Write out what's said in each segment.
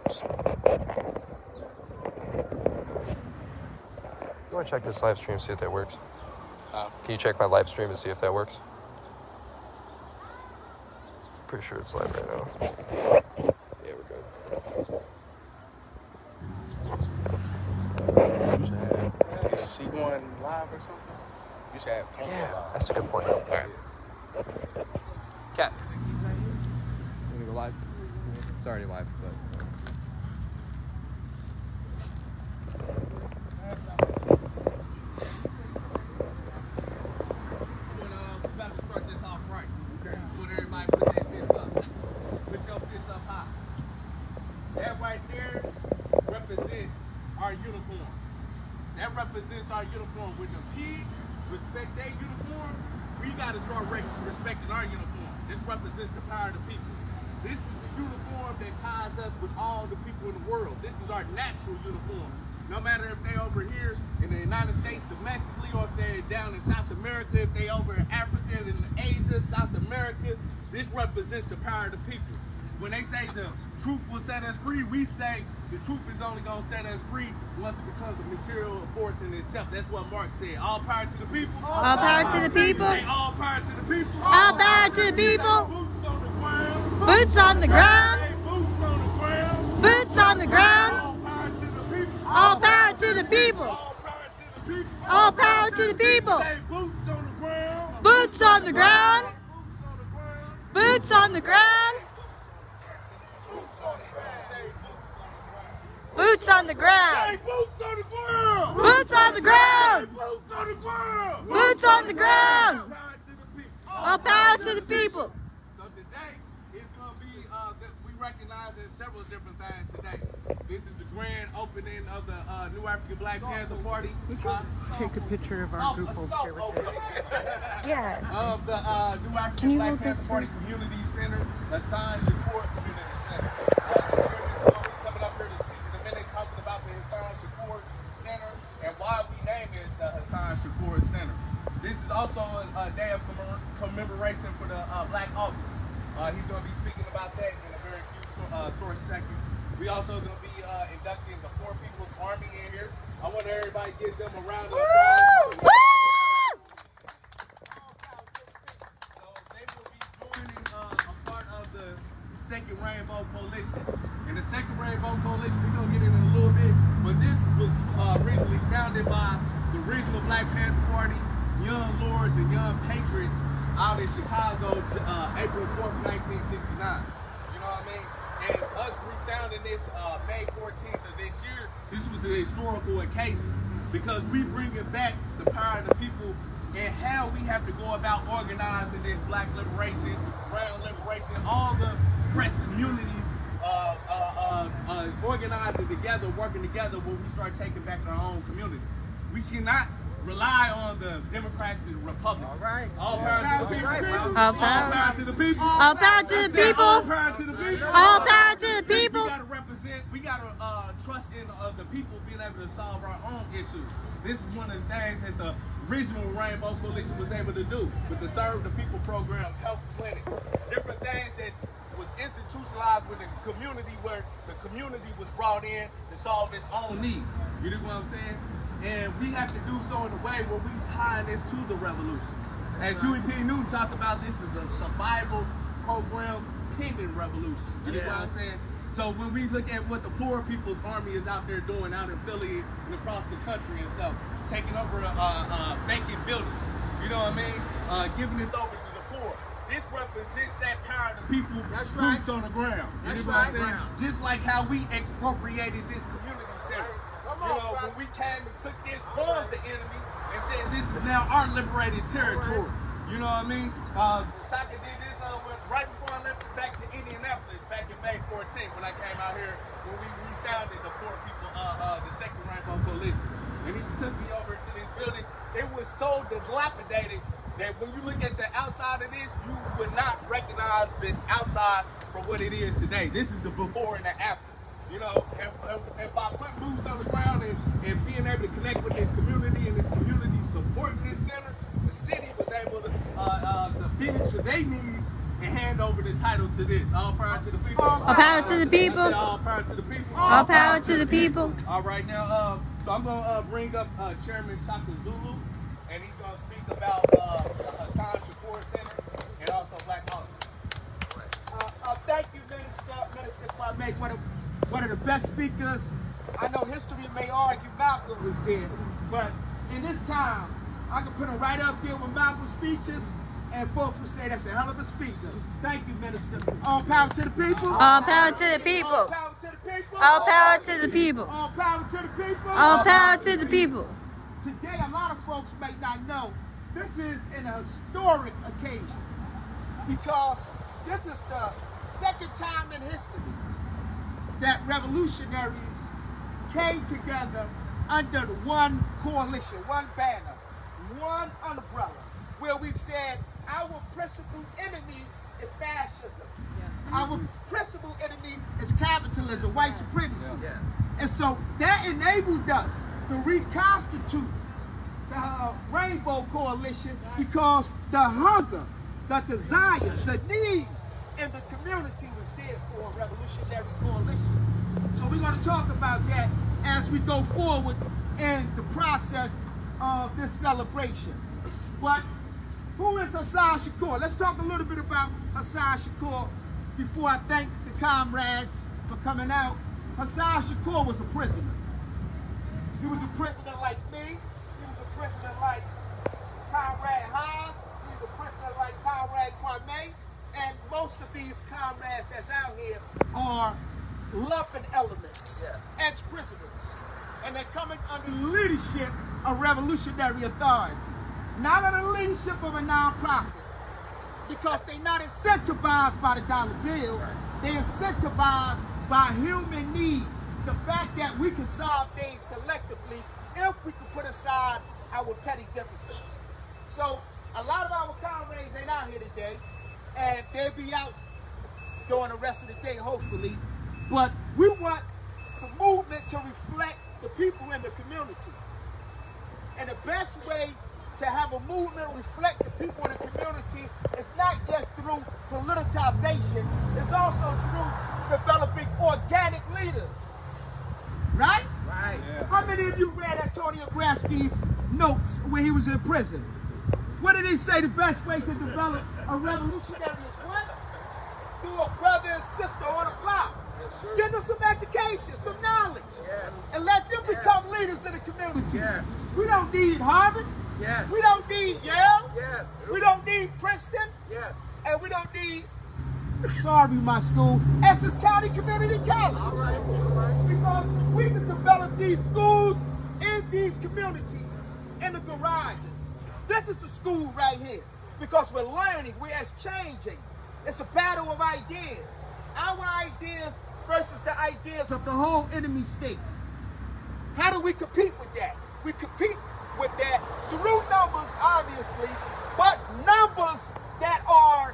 Oops. You want to check this live stream, see if that works? Can you check my live stream and see if that works? Pretty sure it's live right now. Yeah, we're good. You should have. Is she going live or something? You should have. Yeah, that's a good point. All right. Cat. You want to go live? It's already live, but. Our uniform. When the pigs respect their uniform, we got to start respecting our uniform. This represents the power of the people. This is the uniform that ties us with all the people in the world. This is our natural uniform. No matter if they're over here in the United States domestically, or if they're down in South America, if they over in Africa, in Asia, South America, this represents the power of the people. When they say the truth will set us free, we say the truth is only going to set us free once it becomes a material force in itself. That's what Marx said. All power to the people. All power to the people. Say all power to the people. All power to the people. Boots on the ground. Boots on the ground. Boots on the ground. Boots on the ground. All power to the people. All power to the people. All power to the people. Say boots on the ground. Boots on the ground. Boots on the ground. Boots on the ground. Boots on the ground. Say boots on the ground. Boots on the ground. Boots on the ground. Boots on the ground. Power to the people. All power to the people. So today, it's going to be, we recognize several different things today. This is the grand opening of the New African Black Panther Party. Take a picture of our group over here with this. Yeah. Of the New African Black Panther Party Community Center, Hasan Shakur Community Center. The chairman is coming up here to speak in a minute, talking about the Hasan Shakur Center and why we named it the Hasan Shakur Center. This is also a day of commemoration for the Black Office. He's going to be speaking about that in a very few short seconds. We also going to be inducting the Poor People's Army in here. I want everybody to give them a round of applause. So they will be joining a part of the Second Rainbow Coalition. And the Second Rainbow Coalition, we're going to get in a little bit, but this was originally founded by the original Black Panther Party, Young Lords and Young Patriots out in Chicago, April 4th, 1969. You know what I mean? And us refounding this May 14th of this year, this was an historical occasion because we bringing back the power of the people and how we have to go about organizing this Black liberation, brown liberation, all the oppressed communities organizing together, working together when we start taking back our own community. We cannot rely on the Democrats and Republicans. All right. All power to the people. All power to the people. All power to the people. All power to the people. All power to the people. We gotta represent. We gotta trust in the people being able to solve our own issues. This is one of the things that the original Rainbow Coalition was able to do with the Serve the People program, health clinics, different things that was institutionalized with the community, where the community was brought in to solve its own needs. You know what I'm saying? And we have to do so in a way where we tie this to the revolution. As Huey P. Newton talked about, this is a survival program pending revolution. You know what I'm saying? So when we look at what the Poor People's Army is out there doing out in Philly and across the country and stuff, taking over vacant buildings, you know what I mean? Giving this over to the poor. This represents that power of the people, boots on the ground. You know what I'm saying? Just like how we expropriated this community center. You know, when we came and took this from the enemy and said this is now our liberated territory. You know what I mean? Shaka did this right before I left back to Indianapolis back in May 14th when I came out here when we refounded the Poor People, the Second Rainbow Coalition. And he took me over to this building. It was so dilapidated that when you look at the outside of this, you would not recognize this outside for what it is today. This is the before and the after. You know, and by putting boots on the ground and being able to connect with this community and this community supporting this center, the city was able to feed to their needs and hand over the title to this. All power to the people. All power to the people. All power to the people. All power to the people. All right, now, so I'm going to bring up Chairman Shaka Zulu, and he's going to speak about the Hasan Shakur Center and also Black Hollywood. Thank you, Minister Kwame, one of the best speakers. I know history may argue Malcolm was there, but in this time, I can put him right up there with Malcolm's speeches, and folks would say that's a hell of a speaker. Thank you, Minister. All power to the people. All power to the people. All power to the people. All power to the people. All power to the people. All power to the people. Today, a lot of folks may not know, this is an historic occasion because this is the second time in history that revolutionaries came together under one coalition, one banner, one umbrella, where we said our principal enemy is fascism. Our principal enemy is capitalism, white supremacy. And so that enabled us to reconstitute the Rainbow Coalition because the hunger, the desire, the need in the community was there for a revolutionary coalition. So we're going to talk about that as we go forward in the process of this celebration. But who is Hasan Shakur? Let's talk a little bit about Hasan Shakur before I thank the comrades for coming out. Hasan Shakur was a prisoner. He was a prisoner like me. He was a prisoner like Comrade Haas. He was a prisoner like Comrade Kwame. And most of these comrades that's out here are lumpen elements, ex-prisoners. And they're coming under the leadership of revolutionary authority. Not under the leadership of a nonprofit. Because they're not incentivized by the dollar bill. They're incentivized by human need. The fact that we can solve things collectively if we can put aside our petty differences. So a lot of our comrades ain't out here today. And they'll be out during the rest of the day, hopefully. But we want the movement to reflect the people in the community. And the best way to have a movement reflect the people in the community is not just through politicization, it's also through developing organic leaders. Right? Right. Yeah. How many of you read Antonio Gramsci's notes when he was in prison? What did he say the best way to develop a revolutionary is what? Through a brother and sister on a block. Yes, give them some education, some knowledge. Yes. And let them become leaders in the community. Yes. We don't need Harvard. Yes. We don't need Yale. Yes. We don't need Princeton. Yes. And we don't need, sorry my school, Essex County Community College. All right. All right. Because we can develop these schools in these communities, in the garages. This is the school right here because we're learning, we're exchanging. It's a battle of ideas. Our ideas versus the ideas of the whole enemy state. How do we compete with that? We compete with that through numbers, obviously, but numbers that are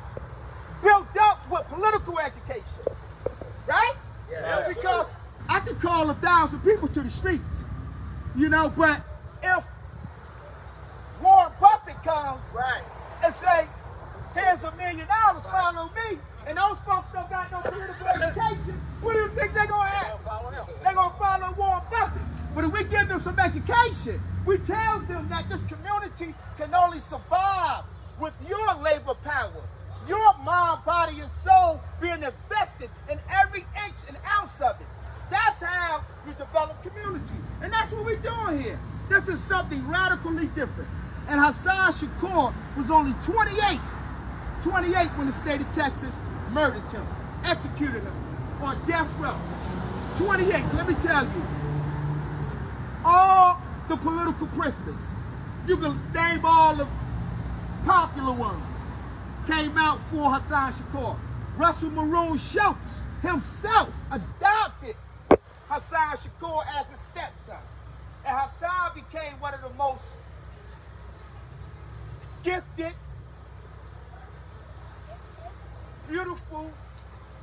built up with political education. Right? Yeah. Because I can call 1,000 people to the streets, you know, but if Warren Buffett comes and say, here's $1 million, follow me, and those folks don't got no political education, what do you think they're going to have? They're going to follow Warren Buffett. But if we give them some education, we tell them that this community can only survive with your labor power, your mind, body, and soul being invested in every inch and ounce of it. That's how you develop community. And that's what we're doing here. This is something radically different. And Hasan Shakur was only 28 when the state of Texas murdered him, executed him on death row. 28, let me tell you. All the political prisoners, you can name all the popular ones, came out for Hasan Shakur. Russell Maroon Schultz himself adopted Hasan Shakur as his stepson. And Hasan became one of the most gifted, beautiful,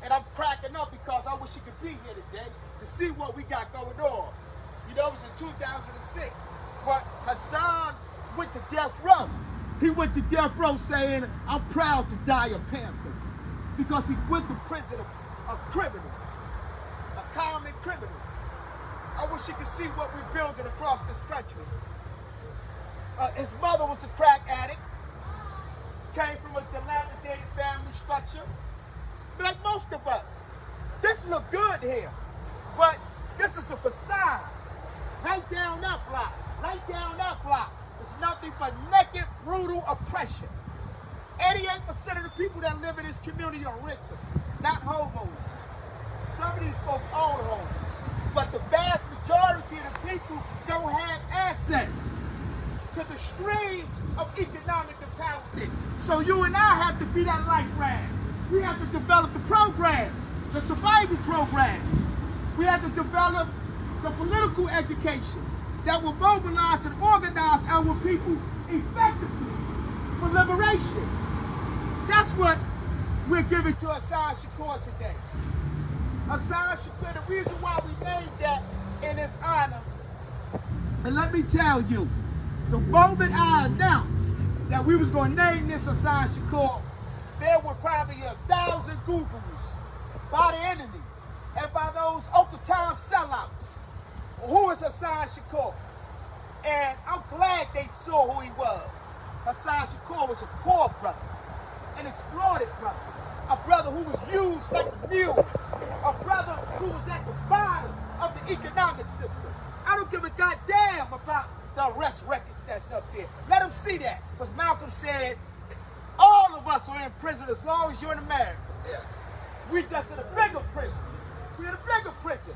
and I'm cracking up because I wish you could be here today to see what we got going on. You know, it was in 2006, but Hasan went to death row. He went to death row saying, I'm proud to die a Panther, because he went to prison a criminal, a common criminal. she could see what we're building across this country. His mother was a crack addict, came from a dilapidated family structure, like most of us. This look good here, but this is a facade. Right down that block, right down that block, it's nothing but naked, brutal oppression. 88% of the people that live in this community are renters, not homeowners. Some of these folks own homes, but the vast majority of the people don't have access to the streams of economic empowerment. So you and I have to be that life raft. We have to develop the programs, the survival programs. We have to develop the political education that will mobilize and organize our people effectively for liberation. That's what we're giving to Hasan Shakur today. Hasan Shakur, the reason why we named that in his honor, and let me tell you, the moment I announced that we was going to name this Hasan Shakur, there were probably 1,000 Googles by the enemy and by those Uncle Tom sellouts. Who is Hasan Shakur? And I'm glad they saw who he was. Hasan Shakur was a poor brother, an exploited brother, a brother who was used like a mule, a brother who was at the bottom of the economic system. I don't give a goddamn about the arrest records that's up there. Let them see that, because Malcolm said all of us are in prison as long as you're in America. Yeah. We just in a bigger prison. We're in a bigger prison.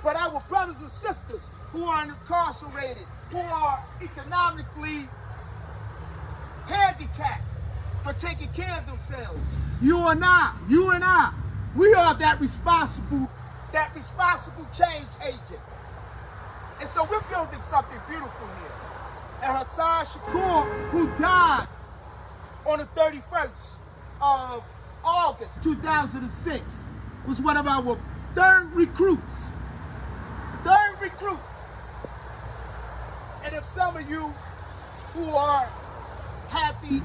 But our brothers and sisters who are incarcerated, who are economically handicapped for taking care of themselves, you and I, we are that responsible change agent. And so we're building something beautiful here. And Hasan Shakur, who died on the 31st of August 2006, was one of our third recruits. And if some of you who are happy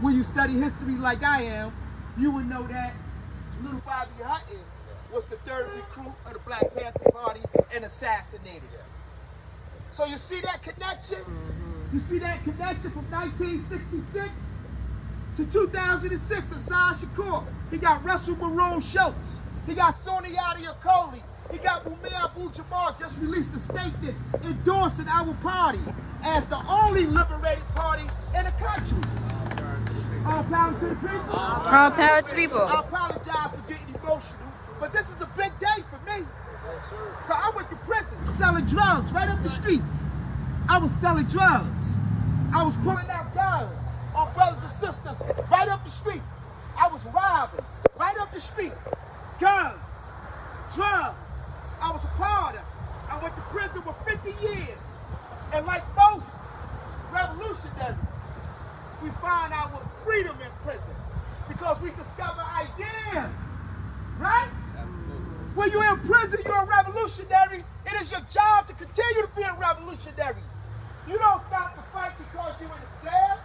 when you study history like I am, you would know that little Bobby Hutton was the third recruit of the Black Panther Party and assassinated. So you see that connection? You see that connection from 1966 to 2006, Hasan Shakur. He got Russell Maroon Schultz. He got Sonia Akoli. He got Mumia Abu-Jamal just released a statement endorsing our party as the only liberated party in the country. All power to the people. All power to people. I apologize for getting emotional, but this is a big day for me. Because I went to prison selling drugs right up the street. I was selling drugs. I was pulling out guns on brothers and sisters right up the street. I was robbing right up the street. Guns, drugs. I was a part of it. I went to prison for 50 years. And like most revolutionaries, we find our freedom in prison because we discover ideas, right? Absolutely. When you're in prison, you're a revolutionary. It is your job to continue to be a revolutionary. You don't stop the fight because you're in a cell,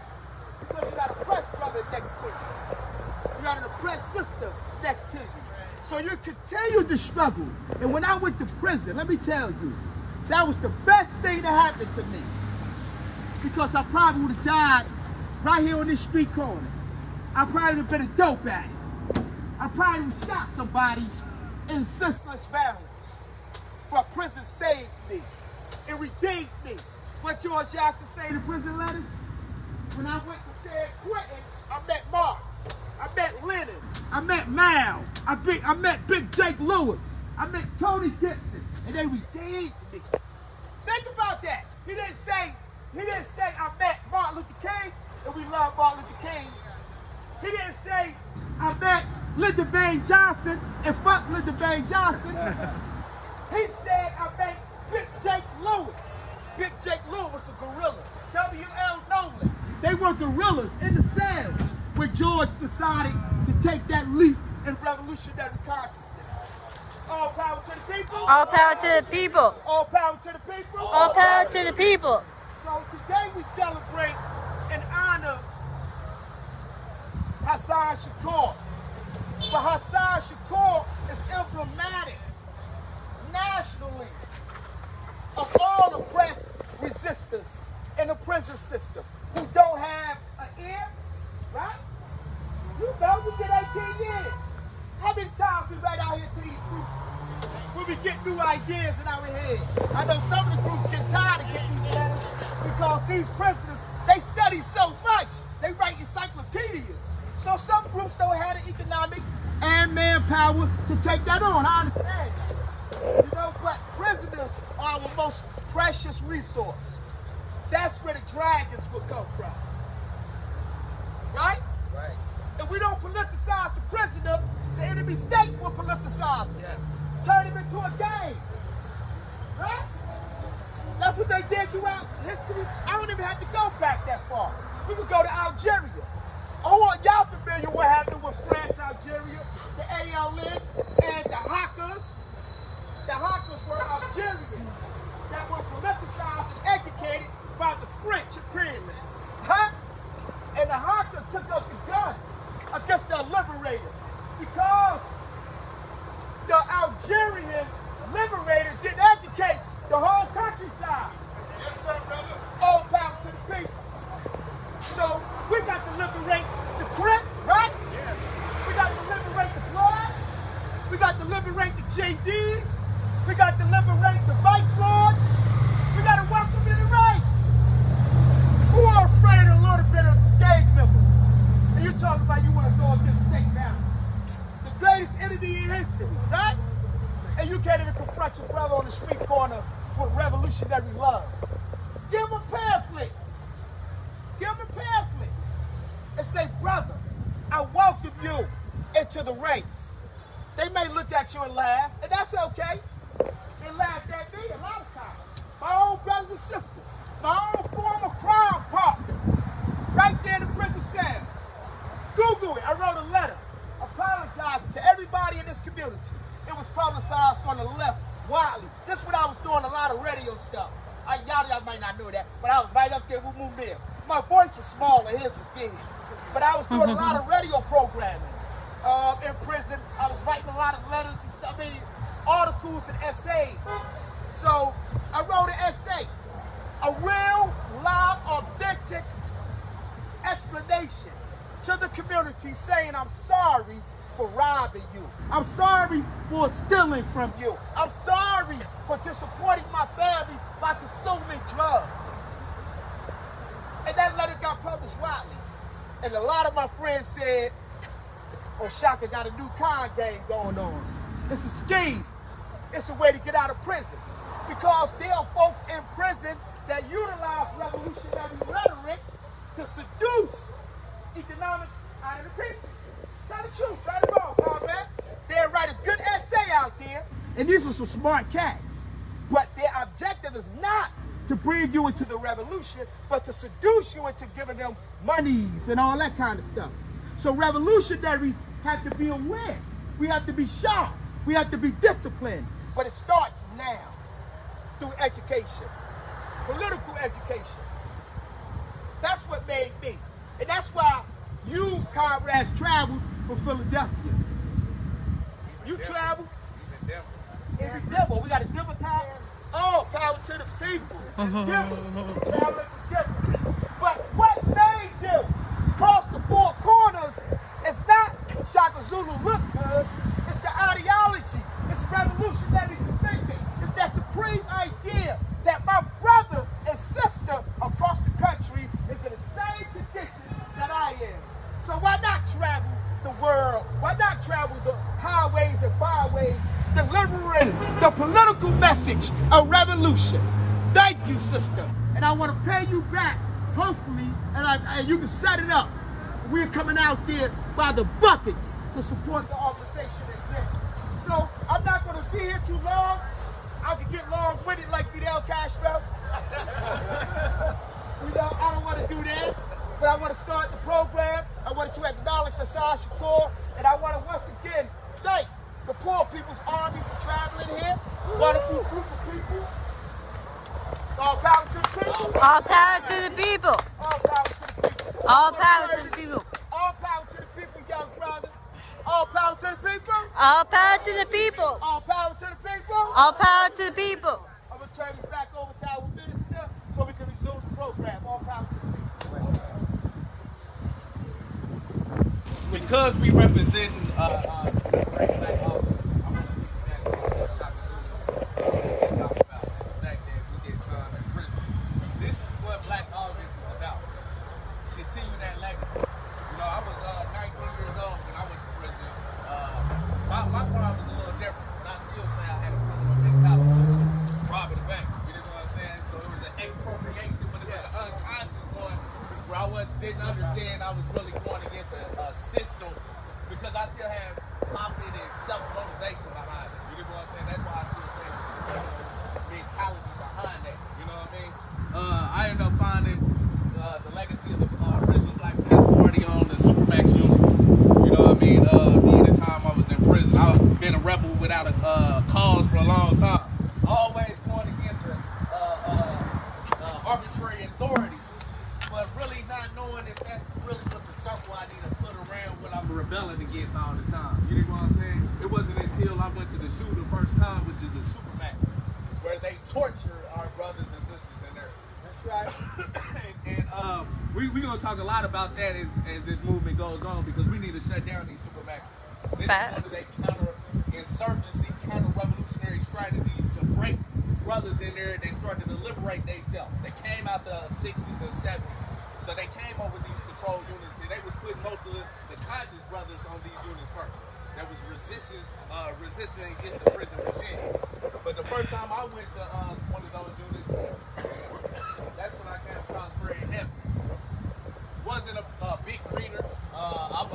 because you got a oppressed brother next to you. You got an oppressed sister next to you. So you continue to struggle. And when I went to prison, let me tell you, that was the best thing that happened to me. Because I probably would have died right here on this street corner. I probably would have been a dope addict. I probably would have shot somebody in senseless violence. But prison saved me. It redeemed me. What George Jackson say in the prison letters? When I went to San Quentin, I met Marx. I met Lenin. I met Mao. I met Big Jake Lewis. I met Tony Gibson. And they redeemed me. Think about that. He didn't say I met Martin Luther King and we love Martin Luther King. He didn't say I met Lyndon Baines Johnson and fuck Lyndon Baines Johnson. He said I met Big Jake Lewis. Big Jake Lewis was a gorilla. W.L. Nolan. They were gorillas in the cells when George decided to take that leap in revolutionary consciousness. All power to the people. All power to the people. All power to the people. All power to the people. So today we celebrate and honor Hasan Shakur. But Hasan Shakur is emblematic nationally constantly right out here to these groups where we get new ideas in our head. I know some of the groups get tired of getting these letters because these prisoners, they study so much. They write encyclopedias. So some groups don't have the economic and manpower to take that on. I understand that. You know, but prisoners are our most precious resource. That's where the dragons will come from. Right? Right. If we don't politicize the prisoner, the enemy state will politicize him. Yes. Turn him into a game. Right? That's what they did throughout history. I don't even have to go back that far. We could go to Algeria. Oh, y'all familiar what happened with France, Algeria, the ALN, and the Hackers? The Hackers were Algerians that were politicized and educated by the French imperialists. Huh? And the Hackers took up the gun against the liberator because the Algerian liberator didn't educate the whole countryside. Yes, sir, brother. All power to the people. So we got to liberate the Crip, right? Yes. We got to liberate the Blood. We got to liberate the JDs. We got to liberate the Vice Lords. We got to welcome in the rights. Who are afraid of a little bit of gang members? And you talking about you want to go against state boundaries. The greatest enemy in history, right? And you can't even confront your brother on the street corner with revolutionary love. Give him a pamphlet. Give him a pamphlet. And say, brother, I welcome you into the ranks. They may look at you and laugh, and that's okay. They laughed at me a lot of times. My own brothers and sisters, my own former crime partners, right there in the prison cell. Google it. I wrote a letter apologizing to everybody in this community. It was publicized on the left widely. This is when I was doing a lot of radio stuff. Y'all might not know that, but I was right up there with Mumir. My voice was small and his was big. But I was doing a lot of radio programming. In prison, I was writing a lot of letters and stuff, articles and essays. So I wrote an essay, a real, live, authentic explanation to the community saying I'm sorry for robbing you. I'm sorry for stealing from you. I'm sorry for disappointing my family by consuming drugs. And that letter got published widely. And a lot of my friends said, oh, Shaka got a new con game going on. It's a scheme. It's a way to get out of prison. Because there are folks in prison that utilize revolutionary rhetoric to seduce economics out of the people. Tell the truth, right or wrong, comrade. They'll write a good essay out there, and these were some smart cats. But their objective is not to bring you into the revolution, but to seduce you into giving them monies and all that kind of stuff. So revolutionaries have to be aware. We have to be sharp. We have to be disciplined. But it starts now through education, political education. That's what made me. And that's why you, comrades, traveled from Philadelphia. You travel? Even Denver. We got a Denver town. Oh, power to the people. Denver. Traveling from Denver. But what made them cross the four corners is not Shaka Zulu look good. It's the ideology. It's revolutionary thinking. It's that supreme idea that my brother and sister across the country is in the same condition that I am. So why not travel the world? Why not travel the highways and byways, delivering the political message of revolution? Thank you, sister. And I want to pay you back, hopefully, and you can set it up. We're coming out there by the buckets to support the organization as well. So I'm not going to be here too long. I can get long-winded like Fidel Castro. You know, I don't want to do that. But I want to start the program. I wanted to acknowledge Hasan Shakur, and I want to once again thank the Poor People's Army for traveling here. Wonderful group of people. All power to the people. All power to the people. All power to the people. All power to the people. All power to the people, young brother. All power to the people. All power to the people. All power to the people. All power to the people. I'm going to turn this back over to our minister so we can resume the program. All power to the people. Because we represent motivation behind it. You know what I'm saying? That's why I still say mentality behind that. You know what I mean? I ended up finding the legacy of the original Black Panther Party on the Supermax units. You know what I mean? During the time I was in prison, I've been a rebel without a cause for a long time. Always going against arbitrary authority, but really not knowing if that's really what the circle I need to put around what I'm rebelling against all the time. You know what I'm saying? It wasn't until I went to the shoe the first time, which is a Supermax, where they torture our brothers and sisters in there. That's right. and we're going to talk a lot about that as this movement goes on, because we need to shut down these Supermaxes. This is one of their counter-insurgency, counter-revolutionary strategies to break brothers in there. They started to liberate themselves. They came out the 60s and 70s. So they came over these control units, and they was putting most of the conscious brothers on these units first. That was resisting against the prison regime. But the first time I went to one of those units, that's when I came across Fred Hampton. Wasn't a big reader. I'm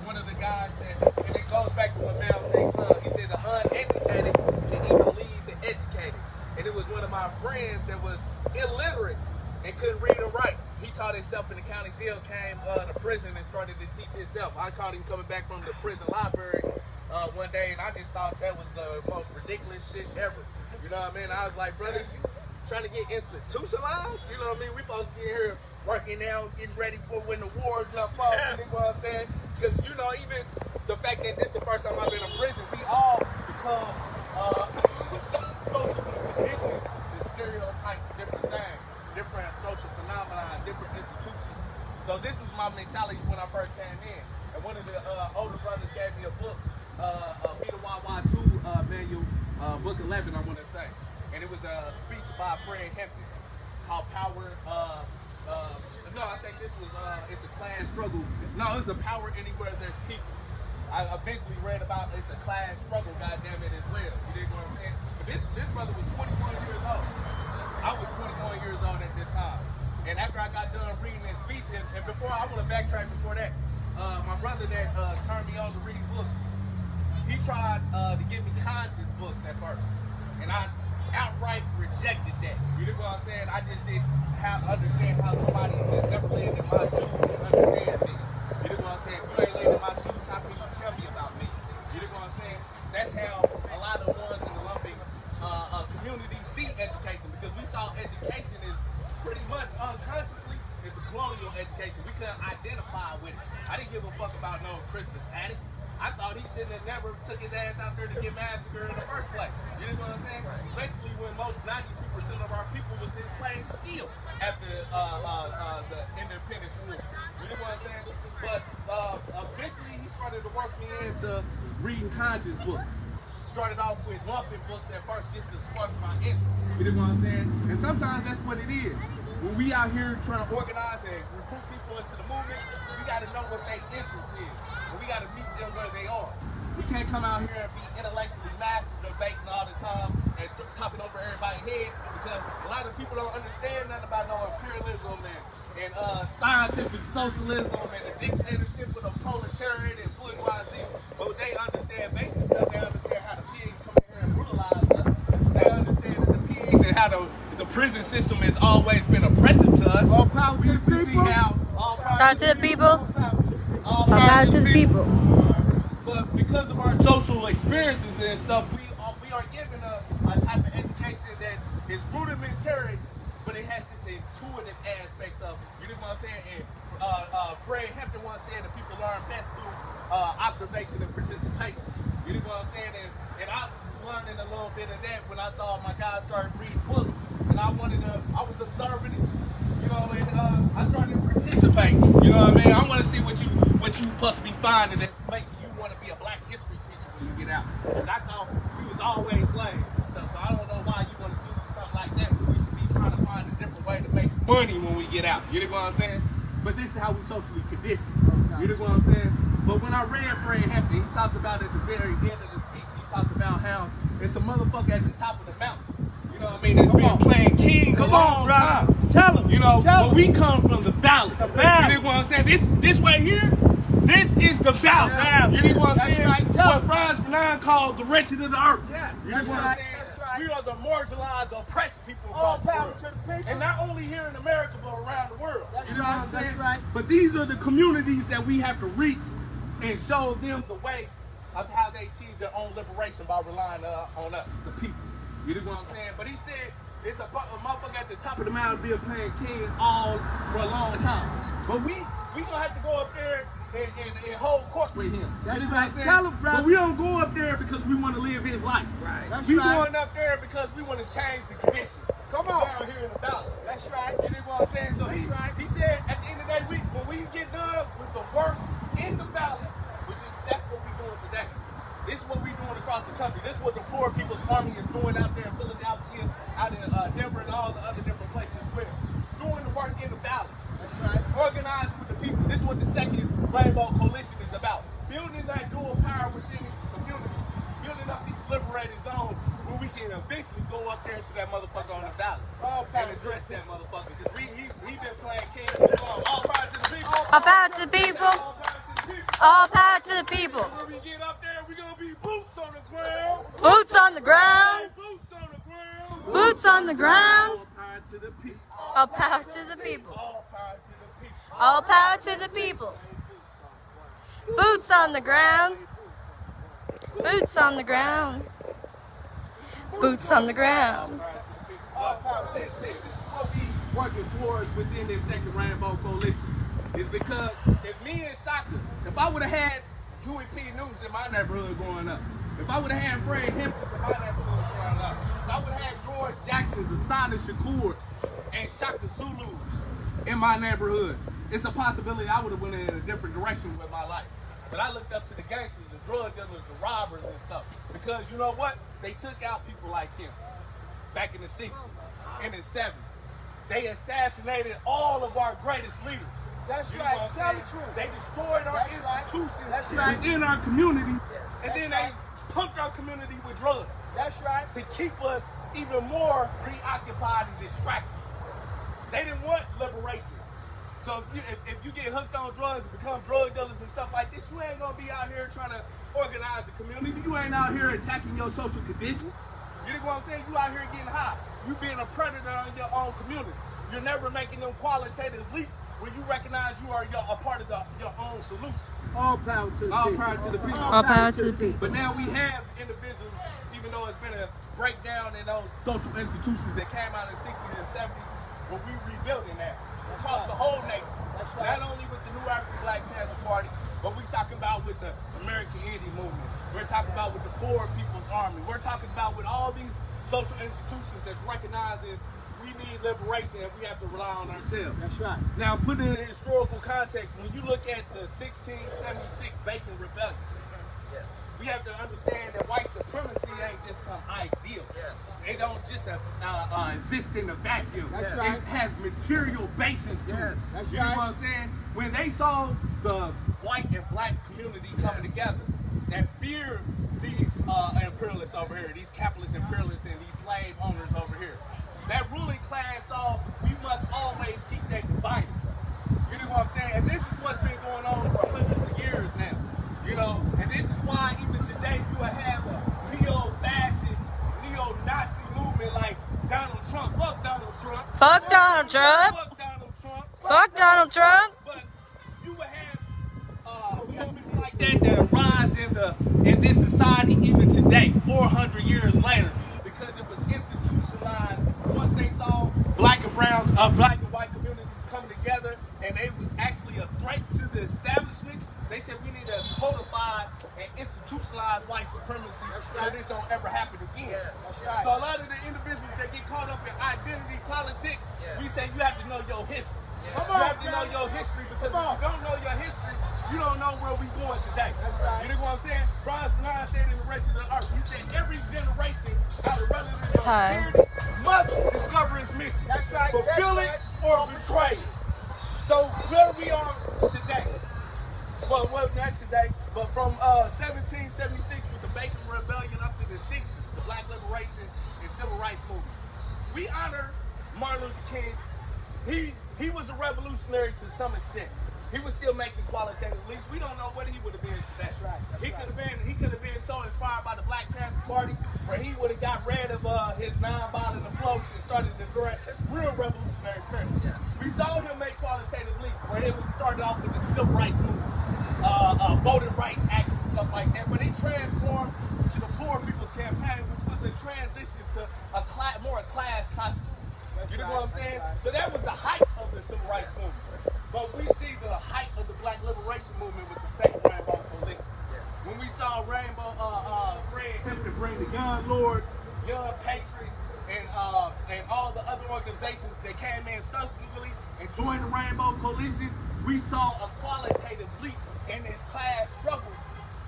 one of the guys that, and it goes back to what Mel said. He said the uneducated can even lead the educated. And it was one of my friends that was illiterate and couldn't read or write. He taught himself in the county jail, came to prison and started to teach himself. I caught him coming back from the prison library one day, and I just thought that was the most ridiculous shit ever. You know what I mean? I was like, brother, you trying to get institutionalized? You know what I mean? We supposed to be here working now, getting ready for when the war jump off. You know what I'm saying? Because, you know, even the fact that this is the first time I've been in prison, we all become socially conditioned to stereotype different things, different social phenomena, different institutions. So this was my mentality when I first came in. And one of the older brothers gave me a book, Peter YY2 manual, book 11, I want to say. And it was a speech by Fred Hampton called Power. No, I think this was, it's a class struggle. No, it's a power anywhere there's people. I eventually read about it's a class struggle, goddamn it, as well. You dig what I'm saying? But this brother was 21 years old. I was 21 years old at this time. And after I got done reading this speech, and before, I want to backtrack before that, my brother that turned me on to read books, he tried to give me conscious books at first. And I outright rejected that. You know what I'm saying? I just didn't understand how somebody that's never lived in my shoes can understand me. You know what I'm saying? If you ain't lived in my shoes, how can you tell me about me? You know what I'm saying? That's how a lot of the ones in the lumping community see education, because we saw education as pretty much unconsciously is a colonial education. We couldn't identify with it. I didn't give a fuck about no Christmas addicts. I thought he shouldn't have never took his ass out there to get massacred in the first place. You know what I'm saying? Especially when most 92% of our people was enslaved still after the independence war. You know what I'm saying? But eventually he started to work me into reading conscious books. Started off with lumping books at first just to spark my interest. You know what I'm saying? And sometimes that's what it is. When we out here trying to organize and recruit people into the movement, we got to know what their interest is. And we got to meet them where they are. We can't come out here and be intellectually massive debating all the time and talking over everybody's head, because a lot of people don't understand nothing about no imperialism and scientific socialism and the dictatorship of the proletariat and bourgeoisie. But they understand basic stuff. They understand how the pigs come in here and brutalize us. They understand that the pigs and how the prison system has always been oppressive to us. All power to the people. See how all Power to the people. All power to the people. But because of our social experiences and stuff, we are given a type of education that is rudimentary, but it has this intuitive aspects of it. You know what I'm saying? And Fred Hampton once said that people learn best through observation and participation. You know what I'm saying? And I was learning a little bit of that when I saw my guys start reading books, and I was observing it. You know, and I started participating. You know what I mean? I want to see what you supposed to be finding that's making you want to be a black history teacher when you get out. Because I thought you was always slaves and stuff, so I don't know why you want to do something like that. We should be trying to find a different way to make money when we get out. You know what I'm saying? But this is how we socially conditioned. You know what I'm saying? But when I read Fred Hampton, he talked about at the very end of the speech, he talked about how it's a motherfucker at the top of the mountain. You know what I mean? It's been playing king a long time. Tell him. You know, but we come from the valley. You know what I'm saying? This right here This is the ballot. You know what I'm saying? Right. What Franz Fanon called the wretched of the earth. Yes, You know that's what I'm right. saying? That's right. We are the marginalized, oppressed people All across the power world. to the people. And not only here in America, but around the world. That's you know right, what I'm saying? that's right. But these are the communities that we have to reach and show them the way of how they achieve their own liberation by relying on us, the people. You know what I'm saying? But he said it's a motherfucker at the top of the mountain being playing king all for a long time. But we gonna have to go up there and hold court with him. That's you know right. what I'm saying? Tell him, brother. But we don't go up there because we want to live his life. Right. That's We right. going up there because we want to change the conditions. Come on. Down here in the valley. That's right. You know what I'm saying? So he said at the end of the day, when we get done with the work in the valley, that's what we're doing today. This is what we're doing across the country. This is what the Poor People's Army is doing out there in Philadelphia, out in Denver, and all the other different places. We're doing the work in the valley. That's right. Organizing with the people. This is what the Second Rainbow Coalition is about. Building that dual power within these communities. Building up these liberated zones where we can eventually go up there to that motherfucker on the valley and address that motherfucker. Because he been playing king too long. All power to the people. All power to the people. All power to the people. All power to the people. When we get up there, we're gonna be boots on the ground. Boots on the ground. Boots on the ground. Boots on the ground. All power to the people. All power to the people. All power to the people. All power to the people. Boots on the ground. Boots on the ground. Boots on the ground. This is what we working towards within this Second Rainbow Coalition. Is because if me and Shaka, if I would have had Huey P. News in my neighborhood growing up, if I would have had Fred Hempkins in my neighborhood growing up, if I would have had George Jackson's, Hasan Shakur's, and Shaka Zulu's in my neighborhood, it's a possibility I would have went in a different direction with my life. But I looked up to the gangsters, the drug dealers, the robbers and stuff. Because you know what? They took out people like him back in the 60s, in the 70s. They assassinated all of our greatest leaders. That's You know right. what I'm Tell saying? the truth. They destroyed our That's right. institutions That's right. within our community, and That's then right. they pumped our community with drugs That's right. to keep us even more preoccupied and distracted. They didn't want liberation. So if you get hooked on drugs and become drug dealers and stuff like this, you ain't gonna be out here trying to organize the community. You ain't out here attacking your social conditions. You know what I'm saying? You out here getting high. You being a predator in your own community. You're never making them qualitative leaps where you recognize you are a part of your own solution. All power to the All people. power to the people. All power to the people. But now we have individuals, even though it's been a breakdown in those social institutions that came out in the 60s and 70s, but we rebuilding that across the whole nation. That's right. Not only with the New African Black Panther Party, but we're talking about with the American Indian Movement. We're talking about with the Poor People's Army. We're talking about with all these social institutions that's recognizing we need liberation and we have to rely on ourselves. That's right. Now, put it in historical context, when you look at the 1676 Bacon Rebellion, we have to understand that white supremacy ain't just some ideal. It don't just exist in a vacuum. That's right. It has material basis to it. Yes, that's you know right. what I'm saying? When they saw the white and black community coming together, that feared these imperialists over here, these capitalist imperialists and these slave owners over here, that ruling class saw we must always keep that divided. You know what I'm saying? And this is what's been going on for hundreds of years now. You know, and this is why even today you will have a neo-fascist, neo-Nazi movement like Donald Trump. Fuck Donald Trump. Fuck Donald Trump. Fuck Donald Trump. Fuck Donald Trump. But you will have movements like that arise in this society even today, 400 years later, because it was institutionalized once they saw black and white communities coming together, and they was actually a threat to the establishment. They said we need to codify and institutionalize white supremacy so this don't ever happen again. right. So a lot of the individuals that get caught up in identity politics, we say you have to know your history. Come You on, have to know your history, because if Come on. you don't know your history, you don't know where we're going today. That's right. You know what I'm saying? Franz Fanon said in the Wretched of the Earth, he said every generation out of relative Sorry. obscurity must discover its mission. That's right. Fulfill That's it right. or betray it. So where we are today, well not today, but from 1776 with the Bacon Rebellion up to the 60s, the Black Liberation and Civil Rights Movement. We honor Martin Luther King. He was a revolutionary to some extent. he was still making qualitative leaps. We don't know what he would have been today. That's right. He could have been so inspired by the Black Panther Party, where he would have got rid of his nonviolent approach and started the real revolutionary currency. Yeah. We saw him make qualitative leaps, where it was started off with the civil rights movement, voting rights acts and stuff like that, but it transformed to the Poor People's Campaign, which was a transition to a more class consciousness. You know what I'm saying? Right. So that was the height of the civil rights movement. But we see the height of the Black liberation movement with the Second Rainbow Coalition. Yeah. When we saw Fred Hampton bring the Gun Lords, Young Patriots, and all the other organizations that came in subsequently and joined the Rainbow Coalition, we saw a qualitative leap in this class struggle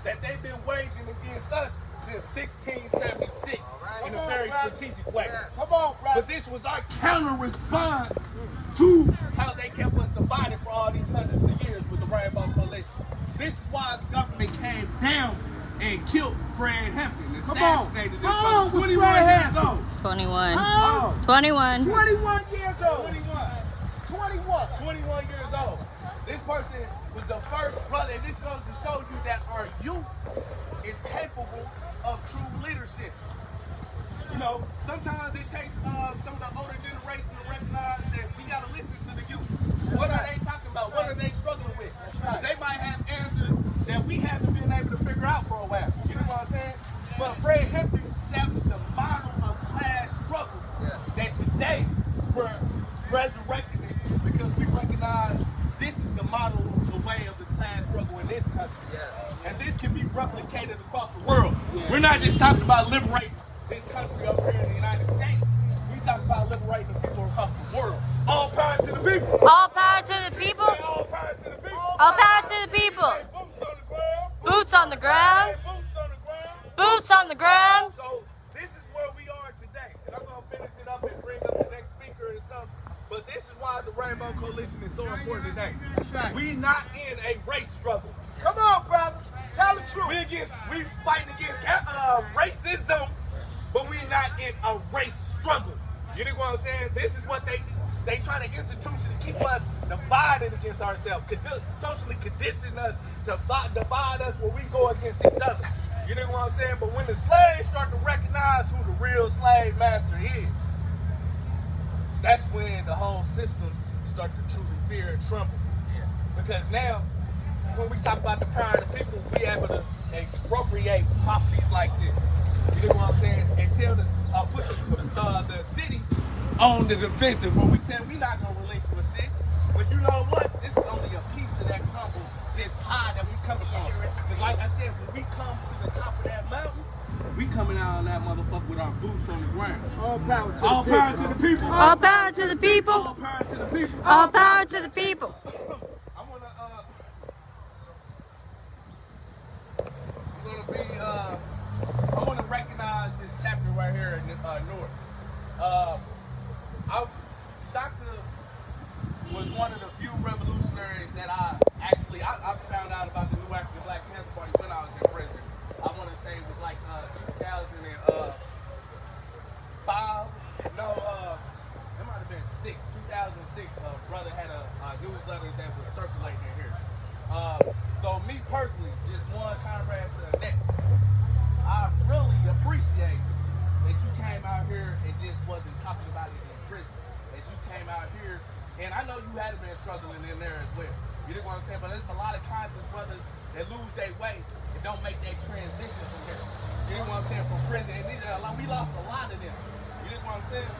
that they've been waging against us since 1676 in a very strategic way. Come on, brother. But this was our counter-response to how they kept us divided for all these hundreds of years with the Rainbow Coalition. This is why the government came down and killed Fred Hampton, assassinated him for 21 years old. 21. Oh. 21. 21 years old. 21 years old. This person was the first brother, and this goes to show you that our youth is capable of true leadership. You know, sometimes it takes some of the older generation to recognize that we got to listen to the youth. What are they talking about? What are they struggling with? Because they might have answers that we haven't been able to figure out for a while. You know what I'm saying? But Fred Hampton established a model of class struggle that today we're resurrecting it because we recognize this is the model, the way of the class struggle in this country. And this can be replicated across the world. We're not just talking about liberating this country up here in the United States. We talking about liberating the people across the world. All power to the people. All power to the people. All power to the people. All power to the people. Boots on the ground. Boots on the ground. Boots on the ground. Boots on the ground. So this is where we are today. And I'm going to finish it up and bring up the next speaker and stuff. But this is why the Rainbow Coalition is so important today. We not in a race struggle. Come on, brother. Tell the truth. We fighting against racism, but we not in a race struggle. You know what I'm saying? This is what they try to institution to keep us divided against ourselves, socially condition us to divide us where we go against each other. You know what I'm saying? But when the slaves start to recognize who the real slave master is, that's when the whole system starts to truly fear and tremble. Because now, when we talk about the power of the people, we able to expropriate properties like this. You know what I'm saying? And tell put the city on the defensive, where we said we're not gonna relinquish this. But you know what? This is only a piece of that crumble, this pie that we coming from. Because like I said, when we come to the top of that mountain, we coming out on that motherfucker with our boots on the ground. All power to the people. All power to the people. All power to the people. All power to the people. I want to recognize this chapter right here in Newark. Shakur was one of the few revolutionaries that I found out about the New African Black Panther Party when I was in prison. I want to say it was like 2005. No, it might have been 2006. A brother had a newsletter that was circulating in here. So me personally, just one comrade to the next. I really appreciate that you came out here and just wasn't talking about it in prison. That you came out here, and I know you had been struggling in there as well. You know what I'm saying? But there's a lot of conscious brothers that lose their way and don't make that transition from there. You know what I'm saying? From prison. And we lost a lot of them. You know what I'm saying?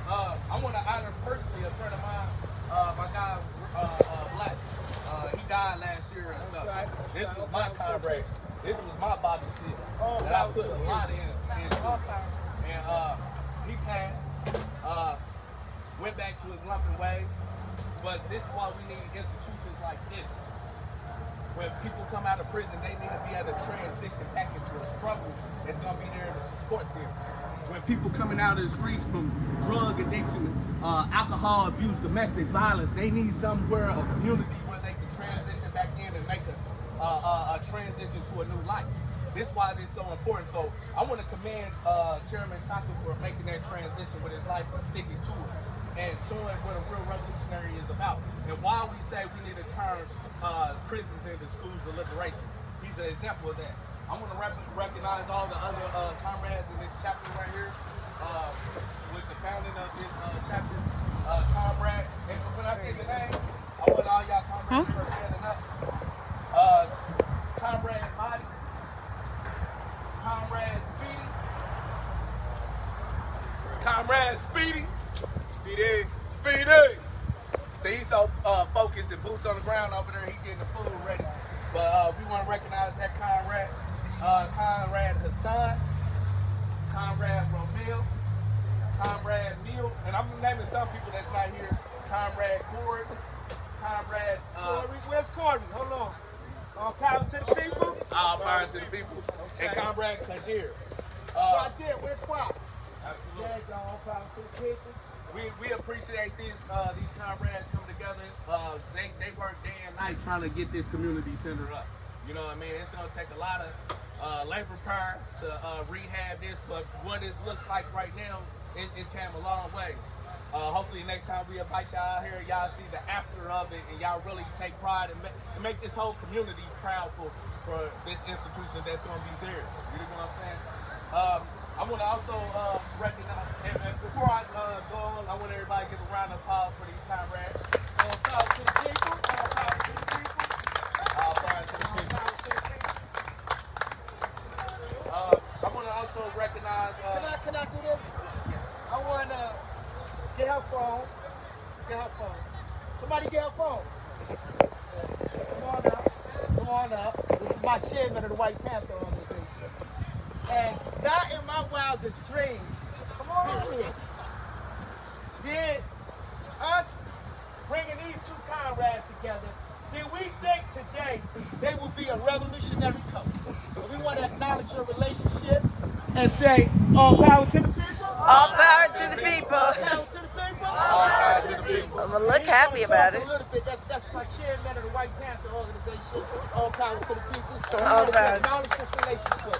I want to honor personally a friend of mine, my guy, Black. He died last year and stuff. This was my comrade. This was my body seal. And I put a lot into it. And he passed, went back to his lumping ways. But this is why we need institutions like this. When people come out of prison, they need to be able to transition back into a struggle that's going to be there to support them. When people coming out of the streets from drug addiction, alcohol abuse, domestic violence, they need somewhere, a community where they can transition back in and make a transition to a new life. This is why this is so important. So I want to commend Chairman Shakur for making that transition with his life and sticking to it. and showing what a real revolutionary is about. And why we say we need to turn prisons into schools of liberation. He's an example of that. I want to recognize all the other comrades in this chapter right here with the founding of this chapter. Comrade, and when I say the name, I want all y'all comrades to start standing up. Comrade Body, Comrade Speedy, Comrade Speedy, Speedy. See, he's so focused and boots on the ground over there, he's getting the food ready. But we want to recognize that comrade, Comrade Hasan, Comrade Romeo, Comrade Neil, and I'm naming some people that's not here. Comrade Corey, Comrade Corey, where's Corey? Hold on. All power to the people. All power to the people. Okay. And Comrade Kadir. Kadir, where's Kwame? Absolutely. Yeah, all power to the people. We appreciate these comrades coming together. They work day and night trying to get this community center up. You know what I mean? It's gonna take a lot of labor power to rehab this, but what it looks like right now, it's came a long ways. Hopefully next time we invite y'all out here, y'all see the after of it, and y'all really take pride and make this whole community proud for this institution that's gonna be theirs. You know what I'm saying? I want to also recognize, and before I go on, I want everybody to give a round of applause for these comrades. All power to the people. All power to the people. All power to the people. All power to the people. I want to also recognize. Can I do this? I want to get her phone. Get her phone. Somebody get her phone. Come on up. Come on up. This is my chairman of the White Panther organization. And not in my wildest dreams, come on over here, did us bringing these two comrades together, did we think today they would be a revolutionary couple? So we want to acknowledge your relationship and say, all power to the people. All power to the people. All power to the people. All power to the people. I'm gonna look happy about it. A little bit. That's my chairman of the White Panther organization. All power to the people. All power. Acknowledge this relationship.